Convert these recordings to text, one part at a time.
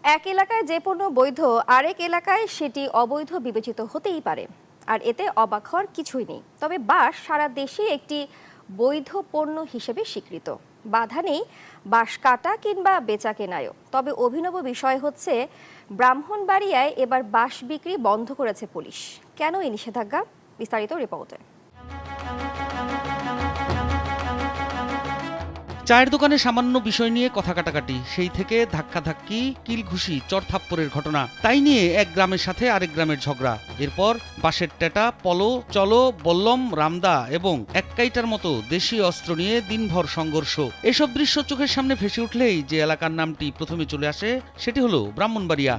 এক এলাকায় যে পণ্য বৈধ আরেক এলাকায় সেটি অবৈধ বিবেচিত হতেই পারে, আর এতে অবাক হওয়ার কিছুই নেই। তবে বাঁশ সারা দেশে একটি বৈধ পণ্য হিসেবে স্বীকৃত। বাধা নেই বাঁশ কাটা কিংবা বেচা কেনায়ও। তবে অভিনব বিষয় হচ্ছে, ব্রাহ্মণবাড়িয়ায় এবার বাঁশ বিক্রি বন্ধ করেছে পুলিশ। কেন এই নিষেধাজ্ঞা? বিস্তারিত রিপোর্টে। চায়ের দোকানে সামান্য বিষয় নিয়ে কথা কাটাকাটি, সেই থেকে ধাক্কাধাক্কি, কিলঘুষি, চড়থাপ্পড়ের ঘটনা। তাই নিয়ে এক গ্রামের সাথে আরেক গ্রামের ঝগড়া। এরপর বাঁশের টেটা, পলো, চলো, বল্লম, রামদা এবং এককাইটার মতো দেশীয় অস্ত্র নিয়ে দিনভর সংঘর্ষ। এসব দৃশ্য চোখের সামনে ভেসে উঠলেই যে এলাকার নামটি প্রথমে চলে আসে সেটি হলো ব্রাহ্মণবাড়িয়া।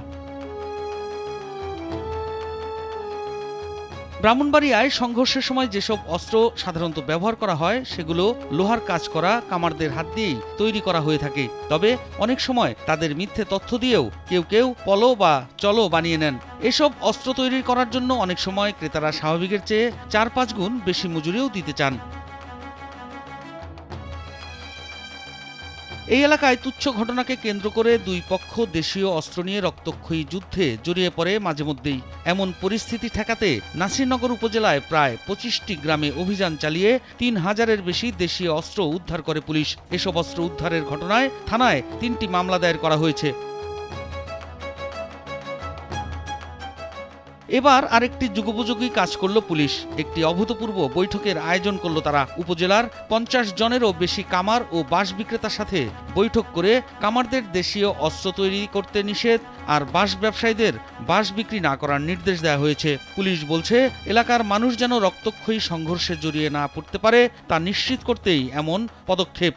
ব্রাহ্মণবাড়িয়ায় সংঘর্ষের সময় যেসব অস্ত্র সাধারণত ব্যবহার করা হয় সেগুলো লোহার কাজ করা কামারদের হাত দিয়েই তৈরি করা হয়ে থাকে। তবে অনেক সময় তাদের মিথ্যে তথ্য দিয়েও কেউ কেউ পলো বা চলো বানিয়ে নেন। এসব অস্ত্র তৈরি করার জন্য অনেক সময় ক্রেতারা স্বাভাবিকের চেয়ে ৪-৫ গুণ বেশি মজুরিও দিতে চান। এই এলাকায় তুচ্ছ ঘটনাকে কেন্দ্র করে দুই পক্ষ দেশীয় অস্ত্র নিয়ে রক্তক্ষয়ী যুদ্ধে জড়িয়ে পড়ে মাঝে মধ্যেই। এমন পরিস্থিতি ঠেকাতে নাসিরনগর উপজেলায় প্রায় ২৫টি গ্রামে অভিযান চালিয়ে ৩,০০০-এর বেশি দেশীয় অস্ত্র উদ্ধার করে পুলিশ। এসব অস্ত্র উদ্ধারের ঘটনায় থানায় ৩টি মামলা দায়ের করা হয়েছে। এবার আরেকটি যুগোপযোগী কাজ করল পুলিশ। একটি অভূতপূর্ব বৈঠকের আয়োজন করল তারা। উপজেলার ৫০ জনেরও বেশি কামার ও বাঁশ বিক্রেতার সাথে বৈঠক করে কামারদের দেশীয় অস্ত্র তৈরি করতে নিষেধ আর বাঁশ ব্যবসায়ীদের বাঁশ বিক্রি না করার নির্দেশ দেওয়া হয়েছে। পুলিশ বলছে, এলাকার মানুষ যেন রক্তক্ষয়ী সংঘর্ষে জড়িয়ে না পড়তে পারে তা নিশ্চিত করতেই এমন পদক্ষেপ।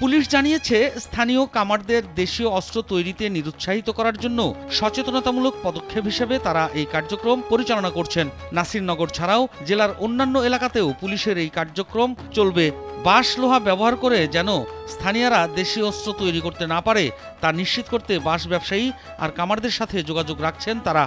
পুলিশ জানিয়েছে, স্থানীয় কামারদের দেশীয় অস্ত্র তৈরিতে নিরুৎসাহিত করার জন্য সচেতনতামূলক পদক্ষেপ হিসেবে তারা এই কার্যক্রম পরিচালনা করছেন। নাসিরনগর ছাড়াও জেলার অন্যান্য এলাকাতেও পুলিশের এই কার্যক্রম চলবে। বাঁশ লোহা ব্যবহার করে যেন স্থানীয়রা দেশীয় অস্ত্র তৈরি করতে না পারে তা নিশ্চিত করতে বাঁশ ব্যবসায়ী আর কামারদের সাথে যোগাযোগ রাখছেন তারা।